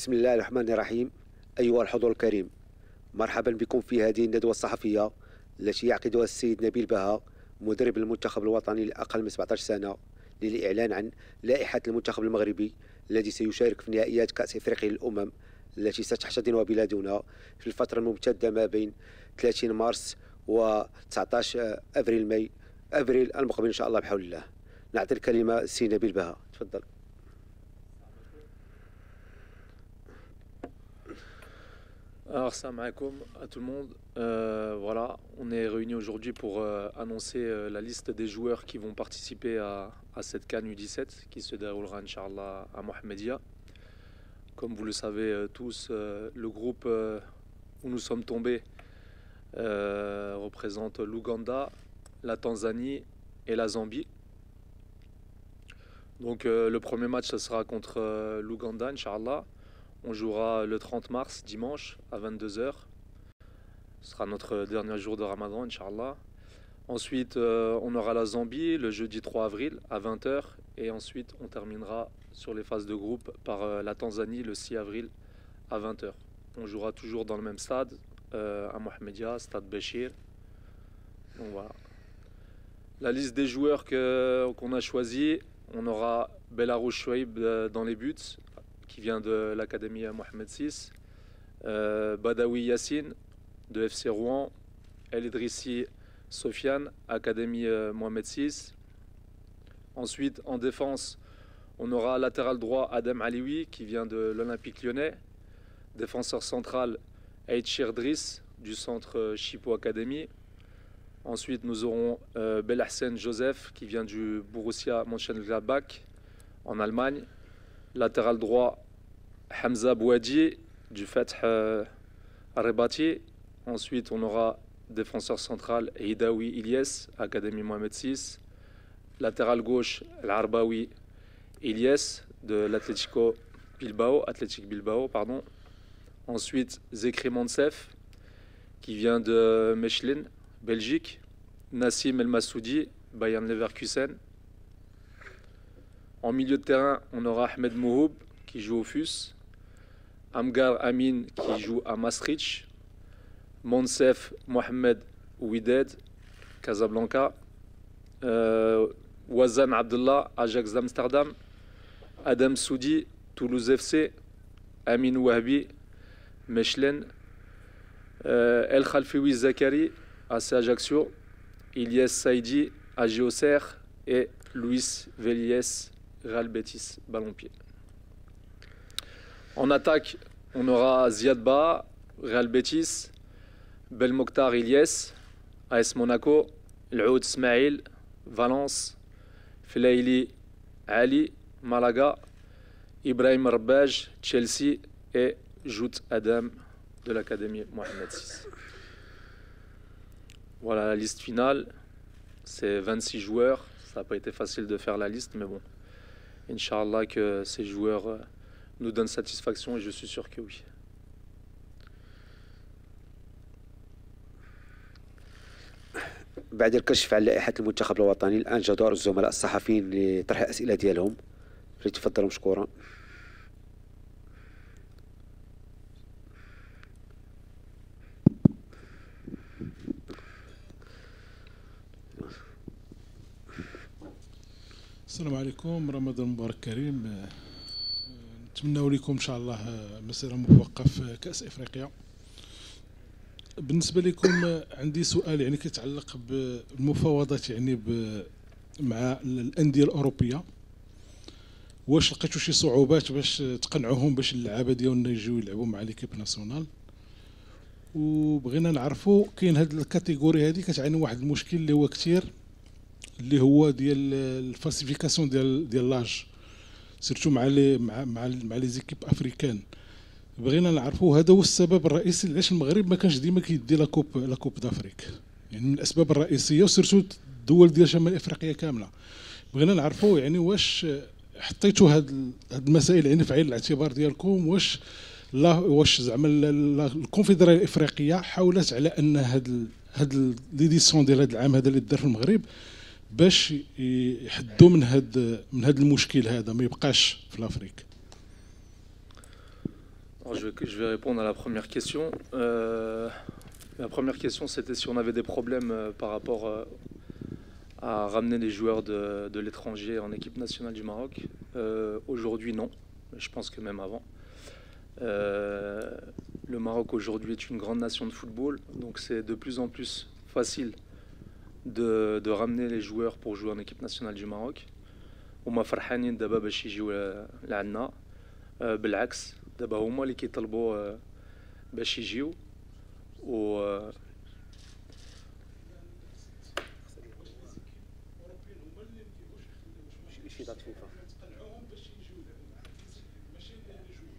بسم الله الرحمن الرحيم. أيها الحضور الكريم، مرحبا بكم في هذه الندوة الصحفية التي يعقدها السيد نبيل بها مدرب المنتخب الوطني لأقل من 17 سنة للإعلان عن لائحة المنتخب المغربي الذي سيشارك في نهائيات كأس إفريقيا للأمم التي ستحتضنها بلادنا في الفترة الممتدة ما بين 30 مارس و 19 أبريل المقبل إن شاء الله بحول الله. نعطي الكلمة السيد نبيل بها، تفضل. Alors, salam alaikum à tout le monde. Voilà, on est réunis aujourd'hui pour annoncer la liste des joueurs qui vont participer à cette CAN U17 qui se déroulera, Inch'Allah, à Mohamedia. Comme vous le savez tous, le groupe où nous sommes tombés représente l'Ouganda, la Tanzanie et la Zambie. Donc, le premier match, ce sera contre l'Ouganda, Inch'Allah. On jouera le 30 mars, dimanche, à 22 h. Ce sera notre dernier jour de Ramadan, Inch'Allah. Ensuite, on aura la Zambie le jeudi 3 avril à 20 h. Et ensuite, on terminera sur les phases de groupe par la Tanzanie le 6 avril à 20 h. On jouera toujours dans le même stade, à Mohamedia, stade Béchir. Donc voilà. La liste des joueurs qu'on a choisi, on aura Belarus Chouaib dans les buts, qui vient de l'académie Mohamed VI, Badawi Yassine de FC Rouen, El Idrissi Sofiane, académie Mohamed VI. Ensuite, en défense, on aura latéral droit Adem Alioui qui vient de l'Olympique Lyonnais, défenseur central Aïtchir Driss du centre Chipo Academy. Ensuite, nous aurons Belhassan Joseph qui vient du Borussia Mönchengladbach en Allemagne. Latéral droit Hamza Bouadji du Fath Arrebati. Ensuite, on aura défenseur central Hidawi Ilyes, Académie Mohamed VI. Latéral gauche Al-Arbawi Ilyes de l'Athletic Bilbao, pardon. Ensuite, Zekri Monsef qui vient de Mechlin, Belgique. Nassim El Massoudi, Bayern Leverkusen. En milieu de terrain, on aura Ahmed Mouhoub qui joue au FUS, Amgar Amin qui joue à Maastricht, Monsef Mohamed Ouided, Casablanca, Wazan Abdullah, Ajax d'Amsterdam, Adam Soudi, Toulouse FC, Amin Wahbi, Mechlin, El Khalfioui Zakari, AC Ajaccio, Ilyes Saïdi, AG Auxerre et Luis Véliès, Real Betis, ballon-pied. En attaque, on aura Ziad Ba, Real Betis, Belmokhtar Ilyes, AS Monaco, L'Oud Smaïl, Valence, Felaili Ali, Malaga, Ibrahim Rabaj, Chelsea et Jout Adam de l'Académie Mohamed VI. Voilà la liste finale. C'est 26 joueurs. Ça n'a pas été facile de faire la liste, mais bon. Inch'Allah que ces joueurs nous donnent satisfaction et je suis sûr que oui. بعد الكشف عن لائحة المنتخب الوطني، الآن جاء دور الزملاء الصحفيين لطرح الأسئلة ديالهم، فليتفضلوا مشكورا. السلام عليكم، رمضان مبارك كريم. نتمنى لكم ان شاء الله مسيره موفقه في كاس افريقيا. بالنسبه لكم عندي سؤال يعني كيتعلق بالمفاوضات يعني مع الانديه الاوروبيه. واش لقيتوا شي صعوبات باش تقنعوهم باش اللعابه ديالنا يجيو يلعبوا مع ليكيب ناسيونال؟ وبغينا نعرفوا كاين هاد الكاتيجوري هذه كتعاني واحد المشكل اللي هو كثير، اللي هو ديال الفالسيفيكاسيون ديال لاج، سيرتو مع لي زيكيب افريكان. بغينا نعرفوا هذا هو السبب الرئيسي علاش المغرب ما كانش ديما كيدي لا كوب دافريك، يعني من الاسباب الرئيسيه، وسيرتو الدول ديال شمال افريقيا كامله. بغينا نعرفوا يعني واش حطيتوا هاد المسائل يعني في عين الاعتبار ديالكم، واش زعما الكونفدراليه الافريقيه حاولت على ان هاد ليديسيون ديال هاد العام هذا اللي دار في المغرب باش يحدوا من هاد المشكل هذا ما يبقاش في الافريك. Alors, je vais répondre à la première question. La première question, c'était si on avait des problèmes par rapport à ramener les joueurs de l'étranger en équipe nationale du Maroc. Aujourd'hui, non. Je pense que même avant. Le Maroc aujourd'hui est une grande nation de football, donc c'est de plus en plus facile de ramener les joueurs pour jouer en équipe nationale du Maroc. وما فرحانين دابا باش يجيو لعنا بالعكس دابا هما اللي كيطلبوا باش يجيو و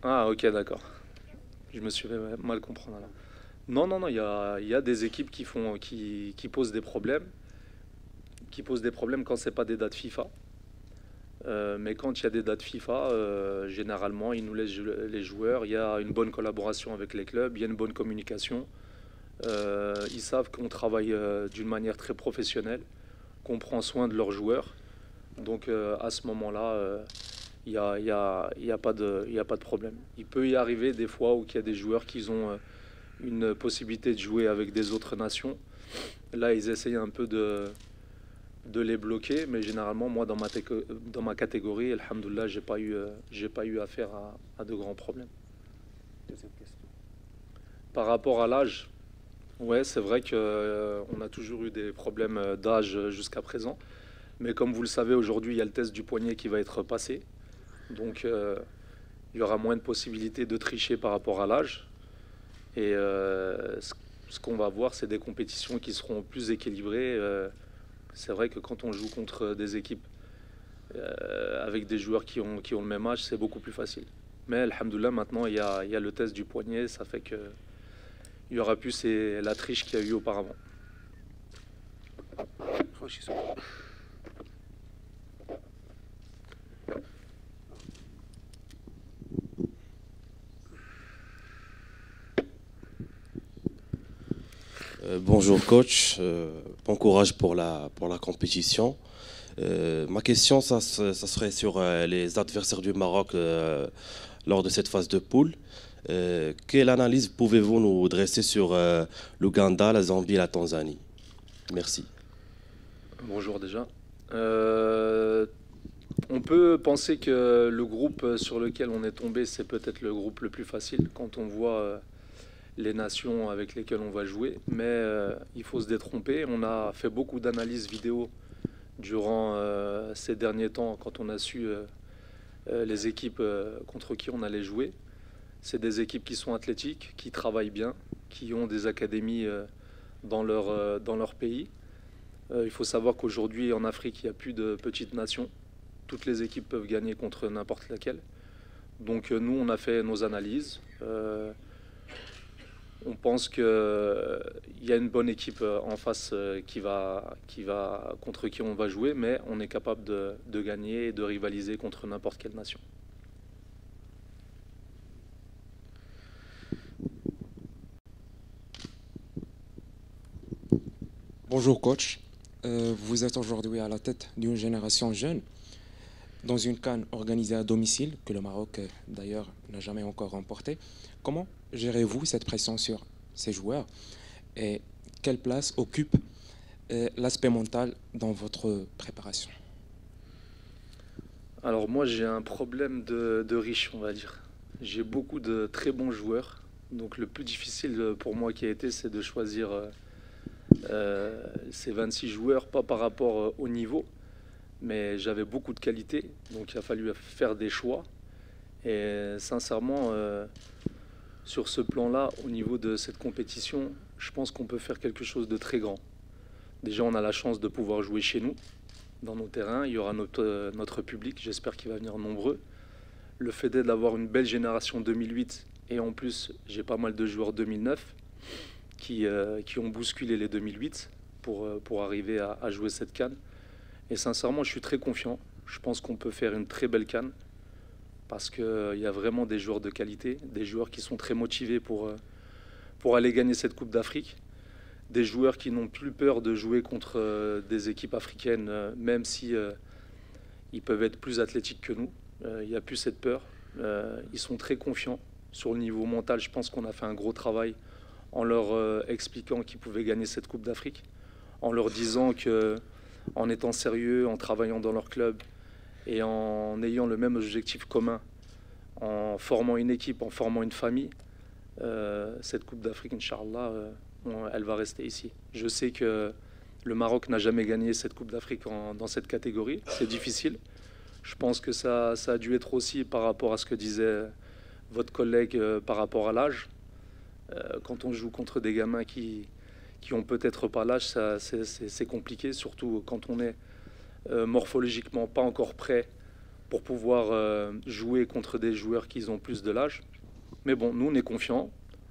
Ah ok, d'accord. Je me suis fait mal comprendre alors. Non, non, non, il y a des équipes qui posent des problèmes. Qui posent des problèmes quand c'est pas des dates FIFA. Mais quand il y a des dates FIFA, généralement, ils nous laissent les joueurs. Il y a une bonne collaboration avec les clubs, il y a une bonne communication. Ils savent qu'on travaille d'une manière très professionnelle, qu'on prend soin de leurs joueurs. Donc à ce moment-là, il n'y a pas de problème. Il peut y arriver des fois où il y a des joueurs qui ont une possibilité de jouer avec des autres nations. Là, ils essayent un peu de les bloquer, mais généralement, moi, dans ma catégorie, alhamdoulilah, j'ai pas eu affaire à de grands problèmes. Deuxième question. Par rapport à l'âge, ouais, c'est vrai qu'on a toujours eu des problèmes d'âge jusqu'à présent. Mais comme vous le savez, aujourd'hui, il y a le test du poignet qui va être passé. Donc, il y aura moins de possibilités de tricher par rapport à l'âge. Et ce qu'on va voir, c'est des compétitions qui seront plus équilibrées. C'est vrai que quand on joue contre des équipes avec des joueurs qui ont le même âge, c'est beaucoup plus facile. Mais alhamdoulilah, maintenant, il y a le test du poignet. Ça fait que il y aura plus la triche qu'il y a eu auparavant. Bonjour coach, bon courage pour la compétition. Ma question, ça serait sur les adversaires du Maroc lors de cette phase de poule. Quelle analyse pouvez-vous nous dresser sur l'Ouganda, la Zambie et la Tanzanie? Merci. Bonjour déjà. On peut penser que le groupe sur lequel on est tombé, c'est peut-être le groupe le plus facile quand on voit les nations avec lesquelles on va jouer. Mais il faut se détromper. On a fait beaucoup d'analyses vidéo durant ces derniers temps quand on a su les équipes contre qui on allait jouer. C'est des équipes qui sont athlétiques, qui travaillent bien, qui ont des académies dans leur pays. Il faut savoir qu'aujourd'hui en Afrique, il n'y a plus de petites nations. Toutes les équipes peuvent gagner contre n'importe laquelle. Donc nous, on a fait nos analyses. On pense qu'il y a une bonne équipe en face contre qui on va jouer, mais on est capable de gagner et de rivaliser contre n'importe quelle nation. Bonjour coach, vous êtes aujourd'hui à la tête d'une génération jeune dans une CAN organisée à domicile que le Maroc d'ailleurs n'a jamais encore remportée. Comment gérez-vous cette pression sur ces joueurs et quelle place occupe l'aspect mental dans votre préparation? Alors moi j'ai un problème de riche, on va dire. J'ai beaucoup de très bons joueurs, donc le plus difficile pour moi qui a été, c'est de choisir ces 26 joueurs, pas par rapport au niveau, mais j'avais beaucoup de qualité, donc il a fallu faire des choix. Et sincèrement, sur ce plan-là, au niveau de cette compétition, je pense qu'on peut faire quelque chose de très grand. Déjà, on a la chance de pouvoir jouer chez nous, dans nos terrains. Il y aura notre public, j'espère qu'il va venir nombreux. Le fait d'avoir une belle génération 2008, et en plus, j'ai pas mal de joueurs 2009 qui ont bousculé les 2008 pour arriver à jouer cette CAN. Et sincèrement, je suis très confiant. Je pense qu'on peut faire une très belle CAN parce qu'il y a vraiment des joueurs de qualité, des joueurs qui sont très motivés pour aller gagner cette Coupe d'Afrique, des joueurs qui n'ont plus peur de jouer contre des équipes africaines, même si ils peuvent être plus athlétiques que nous. Il n'y a plus cette peur. Ils sont très confiants. Sur le niveau mental, je pense qu'on a fait un gros travail en leur expliquant qu'ils pouvaient gagner cette Coupe d'Afrique, en leur disant qu'en étant sérieux, en travaillant dans leur club et en ayant le même objectif commun, en formant une équipe, en formant une famille, cette Coupe d'Afrique, Inch'Allah, elle va rester ici. Je sais que le Maroc n'a jamais gagné cette Coupe d'Afrique dans cette catégorie. C'est difficile. Je pense que ça a dû être aussi par rapport à ce que disait votre collègue par rapport à l'âge. Quand on joue contre des gamins qui ont peut-être pas l'âge, c'est compliqué, surtout quand on est morphologiquement pas encore prêt pour pouvoir jouer contre des joueurs qui ont plus de l'âge. Mais bon, nous, on est confiants.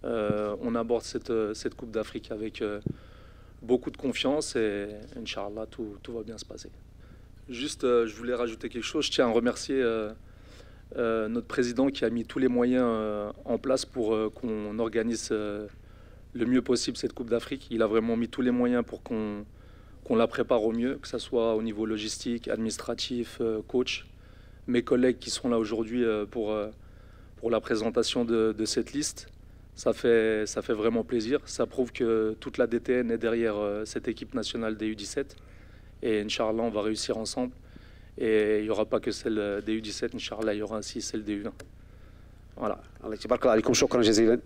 On aborde cette Coupe d'Afrique avec beaucoup de confiance et Inch'Allah, tout va bien se passer. Juste, je voulais rajouter quelque chose. Je tiens à remercier notre président qui a mis tous les moyens en place pour qu'on organise le mieux possible cette Coupe d'Afrique. Il a vraiment mis tous les moyens pour qu'on la prépare au mieux, que ce soit au niveau logistique, administratif, coach. Mes collègues qui sont là aujourd'hui pour la présentation de cette liste, ça fait vraiment plaisir. Ça prouve que toute la DTN est derrière cette équipe nationale des U17. Et Inch'Allah, on va réussir ensemble. Et il n'y aura pas que celle des U17, Inch'Allah, il y aura aussi celle des U20. Voilà. الله يبارك الله عليكم، شكرا جزيلا.